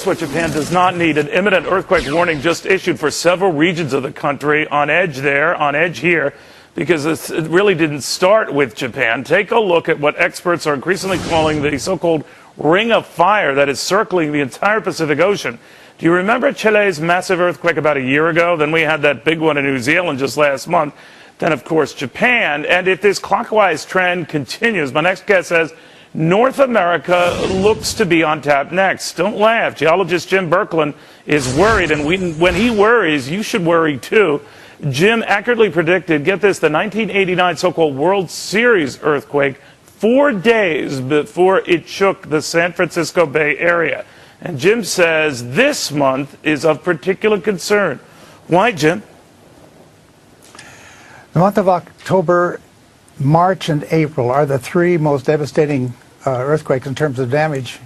What Japan does not need. An imminent earthquake warning just issued for several regions of the country. On edge there, on edge here, because it really didn't start with Japan. Take a look at what experts are increasingly calling the so-called ring of fire that is circling the entire Pacific Ocean. Do you remember Chile's massive earthquake about a year ago? Then we had that big one in New Zealand just last month. Then, of course, Japan. And if this clockwise trend continues, my next guest says North America looks to be on tap next. Don't laugh. Geologist Jim Birkeland is worried, and when he worries, you should worry too. Jim accurately predicted, get this, the 1989 so-called World Series earthquake 4 days before it shook the San Francisco Bay Area. And Jim says this month is of particular concern. Why, Jim? The month of October, March, and April are the three most devastating earthquakes in terms of damage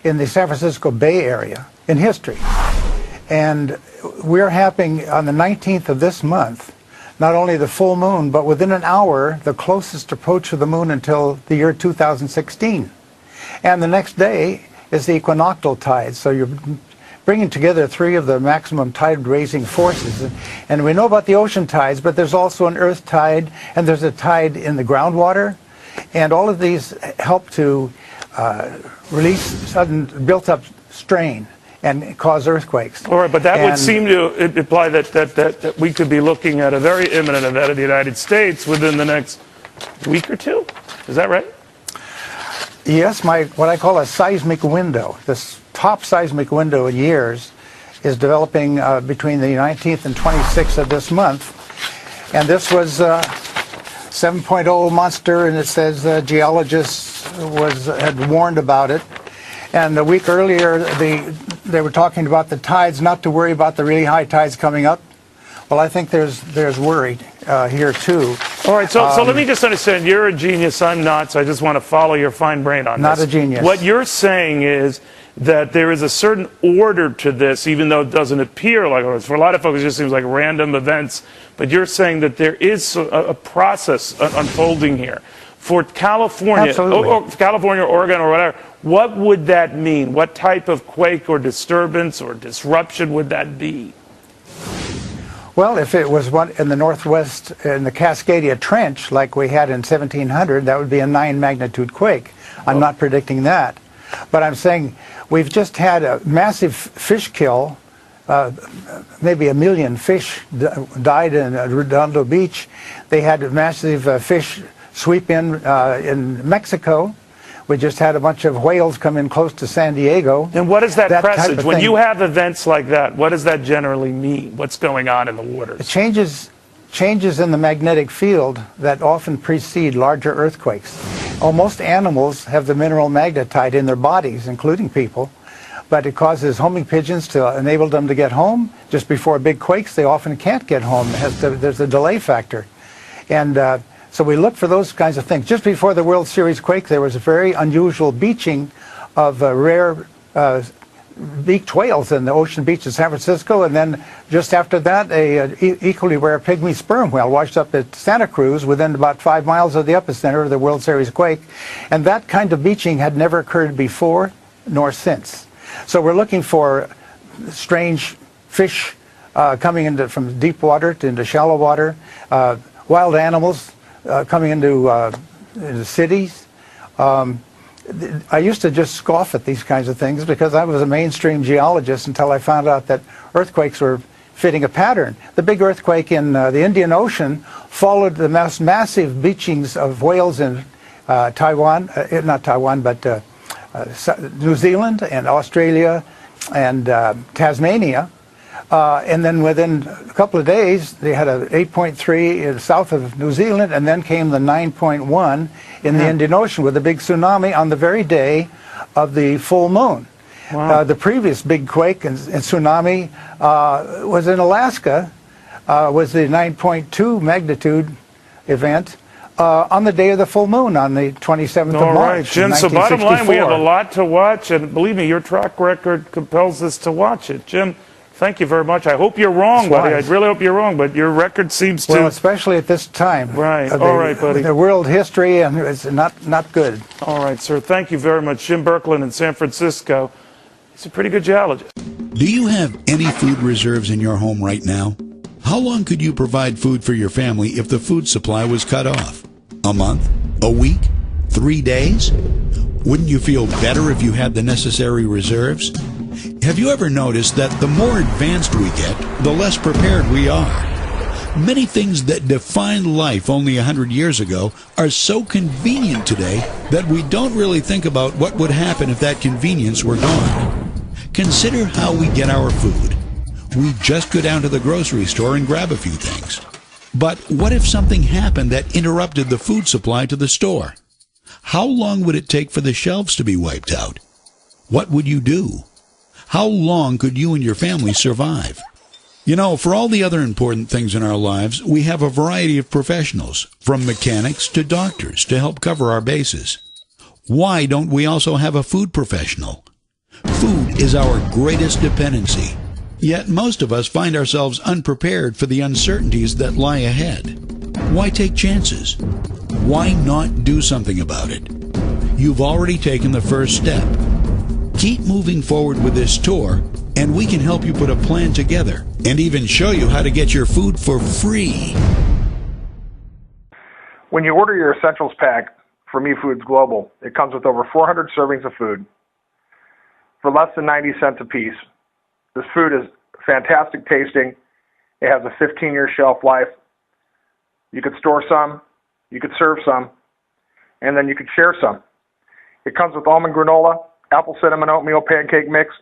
in the San Francisco Bay Area in history. And we're happening on the 19th of this month, not only the full moon, but within an hour, the closest approach of the moon until the year 2016. And the next day is the equinoctial tide. So you're bringing together three of the maximum tide-raising forces. And we know about the ocean tides, but there's also an earth tide, and there's a tide in the groundwater. And all of these help to release sudden built-up strain and cause earthquakes. All right, but that would seem to imply that we could be looking at a very imminent event in the United States within the next week or two. Is that right? Yes, what I call a seismic window. This top seismic window in years is developing between the 19th and 26th of this month. And this was 7.0 monster, and it says geologists had warned about it. And a week earlier, they were talking about the tides, not to worry about the really high tides coming up. Well, I think there's worry here, too. All right, so let me just understand. You're a genius. I'm not, so I just want to follow your fine brain on this. Not a genius. What you're saying is that there is a certain order to this, even though it doesn't appear like it. For a lot of folks, it just seems like random events. But you're saying that there is a process unfolding here. For California, or California, Oregon, or whatever, what would that mean? What type of quake or disturbance or disruption would that be? Well, if it was one in the Northwest, in the Cascadia Trench, like we had in 1700, that would be a 9-magnitude quake. I'm not predicting that. But I'm saying we've just had a massive fish kill. Maybe 1 million fish died in Redondo Beach. They had a massive fish sweep in Mexico. We just had a bunch of whales come in close to San Diego. And what is that presage? When you have events like that, what does that generally mean? What's going on in the waters? Changes in the magnetic field that often precede larger earthquakes. Most animals have the mineral magnetite in their bodies, including people, but it causes homing pigeons to enable them to get home. Just before big quakes, they often can't get home. There's a delay factor. And so we look for those kinds of things. Just before the World Series quake, there was a very unusual beaching of rare beaked whales in the ocean beach of San Francisco, and then just after that, a equally rare pygmy sperm whale washed up at Santa Cruz within about 5 miles of the epicenter of the World Series quake. And that kind of beaching had never occurred before nor since. So we're looking for strange fish coming from deep water into shallow water, wild animals coming into cities. I used to just scoff at these kinds of things because I was a mainstream geologist until I found out that earthquakes were fitting a pattern. The big earthquake in the Indian Ocean followed the massive beachings of whales in Taiwan, not Taiwan, but New Zealand and Australia and Tasmania. And then within a couple of days, they had a 8.3 south of New Zealand, and then came the 9.1 in the Indian Ocean with a big tsunami on the very day of the full moon. Wow. The previous big quake and tsunami was in Alaska, was the 9.2 magnitude event on the day of the full moon on the 27th of March. All right, Jim, so bottom line, we have a lot to watch, and believe me, your track record compels us to watch it. Jim, thank you very much. I hope you're wrong, buddy. I really hope you're wrong, but your record seems to... Well, especially at this time. Right. All right, buddy. The world history, and it's not good. All right, sir. Thank you very much. Jim Birkeland in San Francisco. He's a pretty good geologist. Do you have any food reserves in your home right now? How long could you provide food for your family if the food supply was cut off? A month? A week? 3 days? Wouldn't you feel better if you had the necessary reserves? Have you ever noticed that the more advanced we get, the less prepared we are? Many things that defined life only 100 years ago are so convenient today that we don't really think about what would happen if that convenience were gone. Consider how we get our food. We just go down to the grocery store and grab a few things. But what if something happened that interrupted the food supply to the store? How long would it take for the shelves to be wiped out? What would you do? How long could you and your family survive? You know, for all the other important things in our lives, we have a variety of professionals, from mechanics to doctors, to help cover our bases. Why don't we also have a food professional? Food is our greatest dependency. Yet most of us find ourselves unprepared for the uncertainties that lie ahead. Why take chances? Why not do something about it? You've already taken the first step. Keep moving forward with this tour, and we can help you put a plan together and even show you how to get your food for free. When you order your Essentials Pack from eFoods Global, it comes with over 400 servings of food for less than 90 cents a piece. This food is fantastic tasting. It has a 15-year shelf life. You could store some, you could serve some, and then you could share some. It comes with almond granola, apple cinnamon oatmeal pancake mix,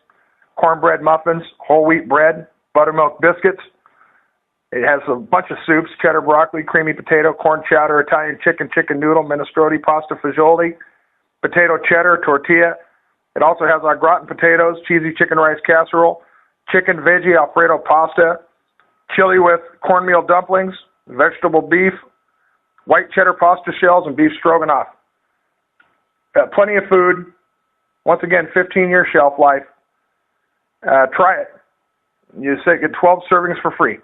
cornbread muffins, whole wheat bread, buttermilk biscuits. It has a bunch of soups: cheddar broccoli, creamy potato, corn chowder, Italian chicken, chicken noodle, minestrone, pasta fagioli, potato cheddar, tortilla. It also has our gratin potatoes, cheesy chicken rice casserole, chicken veggie Alfredo pasta, chili with cornmeal dumplings, vegetable beef, white cheddar pasta shells, and beef stroganoff. Plenty of food. Once again, 15-year shelf life. Try it. You say get 12 servings for free.